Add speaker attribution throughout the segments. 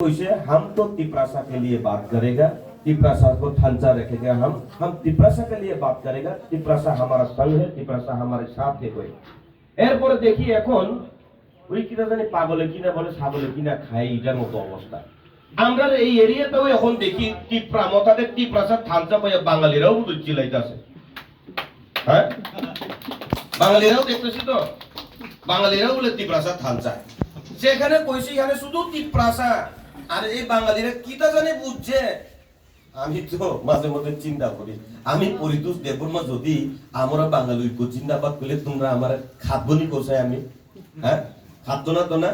Speaker 1: हम तो तिपरासा के लिए बात करेगा, तिपरासा को ढांचा रखेगा। हम तिपरासा के लिए बात करेगा। तिपरासा हमारा संग है, तिपरासा हमारे साथ है। कोई এরপরে দেখি এখন ওই কিনা জানি পাগলে কিনা বলে ছাগলে কিনা খায়, এটার মতো অবস্থা। আমরা এই এরিয়াতেও এখন দেখি টিপরা মতাতে টিপরাসা ঢাঞ্চা পাইয়া বাঙালিরাও চিলাইতেছে। হ্যাঁ, বাঙালিরাও দেখতেছি তো, বাঙালিরাও বলে টিপরাসা ঢাঞ্চা। যেখানে কইছি এখানে শুধু টিপরাসা, আর এই বাঙালিরা কিটা জানে বুঝছে। আমি তো মাঝে মধ্যে চিন্তা করি, আমি পরিতোষ দেববর্মা যদি আমরা বাঙালি ঐক্য জিন্দাবাদ করলে তোমরা আমার খাদ্যনি কোথায়? আমি হ্যাঁ খাদ্য না তো না।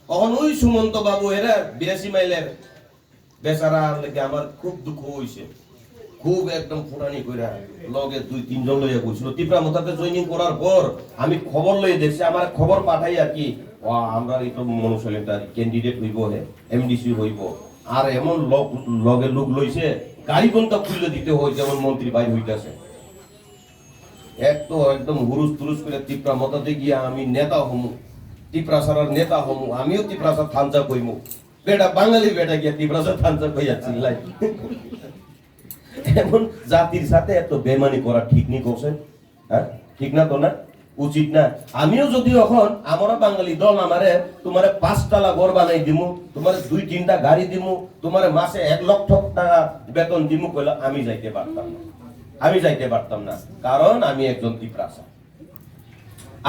Speaker 1: তখন ওই সুমন্ত বাবু এরা 82 মাইলের বেচারা লেগে আমার খুব দুঃখ হয়েছে, খুব একদম ফুটানি কইরা লগে 2-3 জন লইয়া বলছিল। ত্রিপুরা মতাতে জয়েনিং করার পর আমি খবর লইয়া দেখছি, আমার খবর পাঠাই আর কি আমরা এই তো মনুষ্যলেন্টার ক্যান্ডিডেট হইব, এমডিসি হইব। আর এমন লগে লোক লইছে গাড়ি কোনটা খুলে দিতে হয়, যেমন মন্ত্রী বাইর হইতেছে। একদম হুরুস তুরুস করে ত্রিপুরা মতাতে গিয়া আমি নেতা হমু, ত্রিপুরাসার নেতা হমু, আমিও ত্রিপুরাসার থানচা কইমু। বেটা বাঙালি বেটা গিয়া ত্রিপুরাসার থানচা কইয়া চিল্লাই। এমন জাতির সাথে এত বেমানি করা ঠিক নি করছেন? হ্যাঁ ঠিক না তো না, উচিত না। আমিও যদি এখন আমরা বাঙালি দল আমারে তোমারে 5 তলা ঘর বানাই দিমু, তোমারে 2-3টা গাড়ি দিমু, তোমারে মাসে 1 লক্ষ টাকা বেতন দিমু কইলা আমি যাইতে পারতাম না, আমি যাইতে পারতাম না, কারণ আমি একজন ত্রিপুরাসা।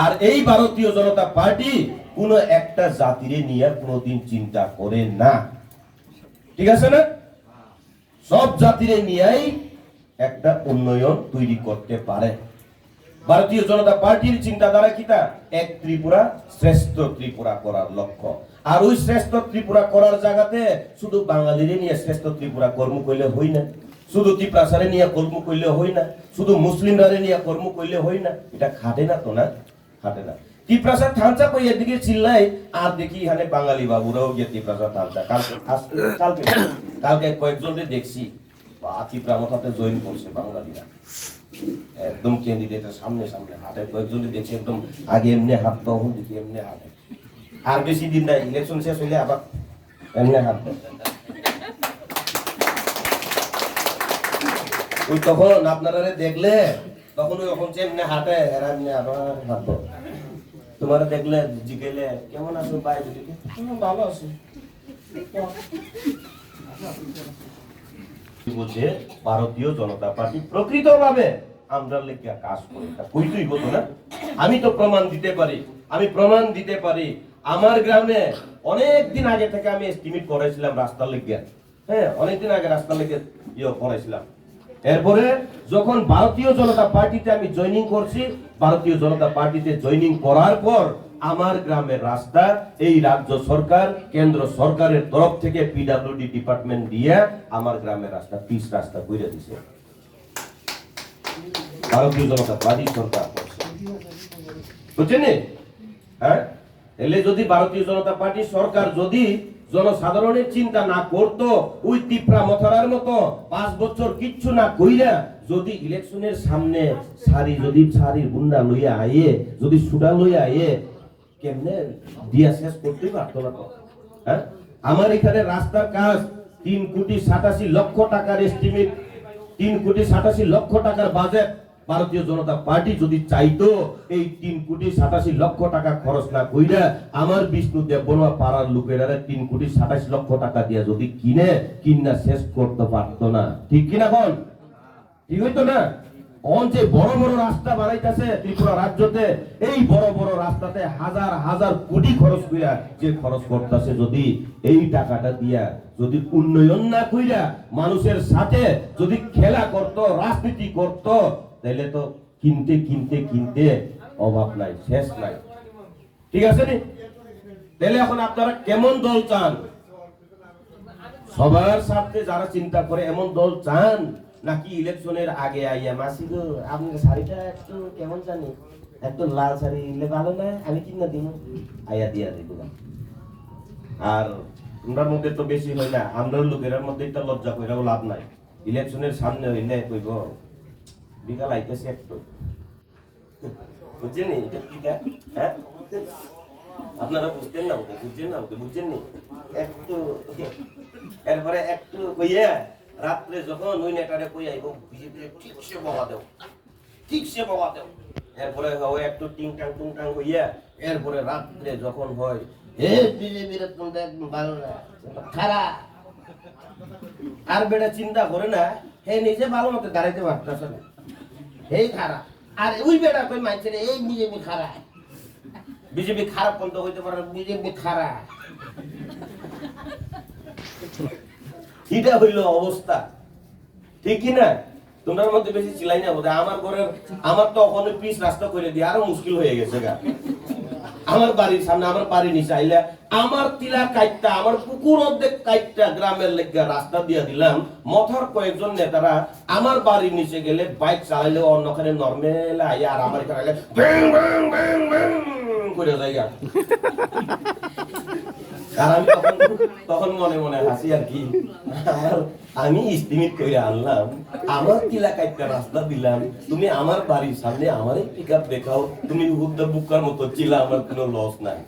Speaker 1: আর এই ভারতীয় জনতা পার্টি কোন একটা জাতিরে নিয়ে কোনোদিন চিন্তা করে না, ঠিক আছে না? সব জাতিরে নিয়েই একটা উন্নয়ন তৈরি করতে পারে। ভারতীয় জনতা পার্টির চিন্তাধারা কিটা? এক ত্রিপুরা শ্রেষ্ঠ ত্রিপুরা করার লক্ষ্য। আর ওই শ্রেষ্ঠ ত্রিপুরা করার জায়গাতে শুধু বাঙালিরে নিয়ে শ্রেষ্ঠ ত্রিপুরা কর্ম করলে হই না, শুধু ত্রিপুরাসারে নিয়ে কর্ম করলে হই না, শুধু মুসলিমরা নিয়ে কর্ম করলে হই না। এটা খাটে না তো না, খাটে না। ত্রিপুরাসার থানচা কই এদিকে চিল্লাই, আর দেখি এখানে বাঙালি বাবুরাও গিয়ে ত্রিপুরাসার থানচা। কালকে কয়েকজনকে দেখছি ত্রিপুরা মতাতে জয়েন করছে বাঙালিরা, একদম ক্যান্ডিডেটের সামনে সামনে হাঁটে। কয়েকজনকে দেখছি একদম আগে এমনি হাঁট, তখন দেখি এমনি হাঁটে। আর বেশি দিন নাই, ইলেকশন শেষ হইলে আবার এমনি হাঁটবে। ওই তখন আপনারা দেখলে তখন ওই এখন এমনি হাঁটে, এরা এমনি আবার হাঁটবো। তোমার দেখলে জিজ্ঞেলে কেমন আছো ভাই, ভালো আছি বলছে। ভারতীয় জনতা পার্টি প্রকৃতভাবে আমরা লেগে কাজ করে কইতেই হতো না। আমি তো প্রমাণ দিতে পারি, আমি প্রমাণ দিতে পারি। আমার গ্রামে অনেকদিন আগে থেকে আমি এস্টিমেট করেছিলাম রাস্তার লেগে, হ্যাঁ অনেকদিন আগে রাস্তার লেগে করেছিলাম। এরপরে যখন ভারতীয় জনতা পার্টিতে আমি জয়েনিং করছি, ভারতীয় জনতা পার্টিতে জয়েনিং করার পর আমার গ্রামের রাস্তা এই রাজ্য সরকার কেন্দ্র সরকারের তরফ থেকে পিডব্লিউডি ডিপার্টমেন্ট দিয়ে আমার গ্রামের রাস্তা পিচ রাস্তা কইরা দিছে ভারতীয় জনতা পার্টি সরকার করছে, বুঝছেন? হ্যাঁ, এলে যদি ভারতীয় জনতা পার্টি সরকার যদি জনসাধারণের চিন্তা না করতো, ওই ত্রিপুরা মথারার মতো 5 বছর কিচ্ছু না কইরা যদি ইলেকশনের সামনে সারির গুন্ডা লইয়া আইয়ে, যদি সুডা লইয়া আইয়ে কেমনে দিয়া শেষ করতে পারতো না তো। হ্যাঁ, আমার এখানে রাস্তার কাজ 3,87,00,000 টাকার এস্টিমেট, 3,87,00,000 টাকার বাজেট। ভারতীয় জনতা পার্টি যদি চাইতো এই 3,87,00,000 টাকা খরচ না কইরা আমার বিষ্ণু দেববর্মা পাড়ার লোকেরা 3,87,00,000 টাকা দিয়া যদি কিনা শেষ করতে পারতো না, ঠিক কিনা বল? ঠিক হইতো না? যে বড় বড় রাস্তা বানাইতেছে ত্রিপুরা রাজ্যতে, এই বড় বড় রাস্তাতে হাজার হাজার কোটি খরচ কইরা যে খরচ করতেছে, যদি এই টাকাটা দিয়া যদি উন্নয়ন না কইরা মানুষের সাথে যদি খেলা করত, রাজনীতি করত, তাহলে তো কিনতে কিনতে কিনতে অভাব নাই, শেষ নাই, ঠিক আছে নি? তাহলে এখন আপনারা কেমন দল চান? সবার সাথে যারা চিন্তা করে এমন দল চান, নাকি ইলেকশনের আগে আইয়া মাসি গো আপনার শাড়িটা একটু কেমন জানি, একটু লাল শাড়ি নিলে ভালো না, আমি কিনা দিব, আইয়া দিয়া দিব। আর তোমরার মধ্যে তো বেশি হয় না, আমরা লোকের মধ্যে একটা লজ্জা কইরাও লাভ নাই। ইলেকশনের সামনে হইলে কইব বিকাল আইতেছে একটু, বুঝছেন? এটা কি হ্যাঁ আপনারা বুঝতেন না ওকে, বুঝছেন না ওকে, বুঝছেন নি একটু। এরপরে একটু কইয়া রাত্রে যখন ওই নেটারে কই আইব বিজেপি ঠিকসে বকা দেও, ঠিকসে বকা দেও। এরপরে হয় একটু টিং টাং টুং টাং হইয়া এরপরে রাত্রে যখন হয় এ বিজেপির তোমরা একদম ভালো না, খারাপ। আর বেটা চিন্তা করে না হে নিজে ভালো মতো দাঁড়াইতে পারতেছে না, এই খারাপ। আর ওই বেটা কই মানছে রে এই বিজেপি খারাপ, বিজেপি খারাপ বন্ধ হইতে পারে, বিজেপি খারাপ। এটা হইল অবস্থা, ঠিক কি না? তোমার মধ্যে বেশি চিলাই না বোধ। আমার ঘরের আমার তো ওখানে পিচ রাস্তা করে দিয়ে আরো মুশকিল হয়ে গেছে গা। আমার বাড়ির সামনে আমার বাড়ি নিচে আইলে আমার টিলা কাইটটা আমার পুকুর অর্ধেক কাইটটা গ্রামের লেগে রাস্তা দিয়ে দিলাম। মথার কয়েকজন নেতারা আমার বাড়ির নিচে গেলে বাইক চালাইলে অন্যখানে নর্মেল আইয়া আর আমার এখানে আইলে ব্যাং ব্যাং ব্যাং ব্যাং করে যাইয়া। আর আমি তখন মনে মনে হাসি আর কি, আমি ইস্তিমিত করে আনলাম, আমার এলাকায় একটা রাস্তা দিলাম, তুমি আমার বাড়ির সামনে আমার পিক আপ দেখাও, তুমি হুদ্দা বুকার মতো চিলা, আমার কোনো লস নাই,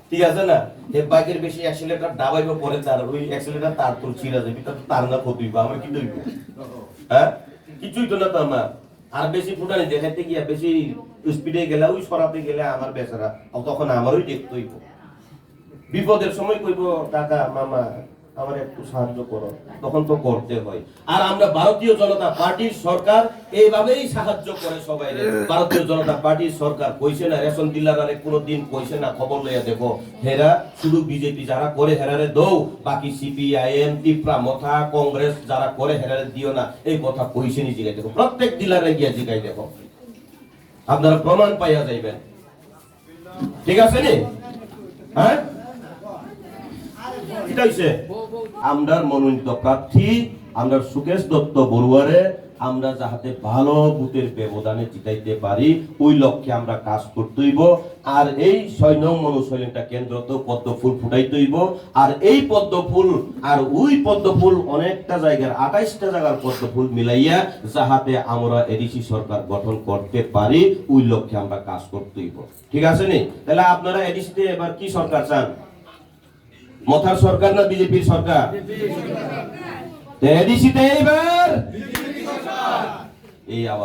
Speaker 1: ঠিক আছে না? এই বাইকের বেশি অ্যাক্সিলেটর দাবাইব পরে তার ওই অ্যাক্সিলেটর তার তোর ছিঁড়া যাবে, তার না ক্ষতি হইব, আমার কি দইব? হ্যাঁ, কিছুই তো না তো আমার। আর বেশি ফুটানি দেখাইতে গিয়া বেশি স্পিডে গেলে ওই সরাতে গেলে আমার বেচারা তখন আমারই দেখতে হইব। বিপদের সময় কইব টাকা মামা আমার একটু সাহায্য করো, তখন তো করতে হয়। আর আমরা ভারতীয় জনতা পার্টির সরকার এইভাবেই সাহায্য করে সবাই। ভারতীয় জনতা পার্টির সরকার কইছে না রেশন ডিলারে কোনোদিন কইছে না খবর লইয়া দেখো হেরা শুধু বিজেপি যারা করে হেরারে দৌ, বাকি সিপিআইএম টিপ্রা মথা কংগ্রেস যারা করে হেরারে দিও না, এই কথা কইছে নি জিগাই দেখো, প্রত্যেক ডিলারে গিয়া জিগাই দেখো, আপনারা প্রমাণ পাইয়া যাইবেন, ঠিক আছে নি? হ্যাঁ, আমরা মনোনীত প্রার্থী আমরা সুকেশ দত্ত বড়ুয়ারে আমরা যাহাতে ভালো বুথের ব্যবধানে জিতাইতে পারি ওই লক্ষ্যে আমরা কাজ করতে হইব। আর এই 6 নং মনুশৈলীটা কেন্দ্রতে পদ্ম ফুল ফুটাইতে হইব। আর এই পদ্ম ফুল আর ওই পদ্ম ফুল অনেকটা জায়গার 28টা জায়গার পদ্ম ফুল মিলাইয়া যাহাতে আমরা এডিসি সরকার গঠন করতে পারি ওই লক্ষ্যে আমরা কাজ করতে হইব, ঠিক আছে নি? তাহলে আপনারা এডিসিতে এবার কি সরকার চান? মথার সরকার না বিজেপির সরকার? এডিসিতে এইবার এই আবার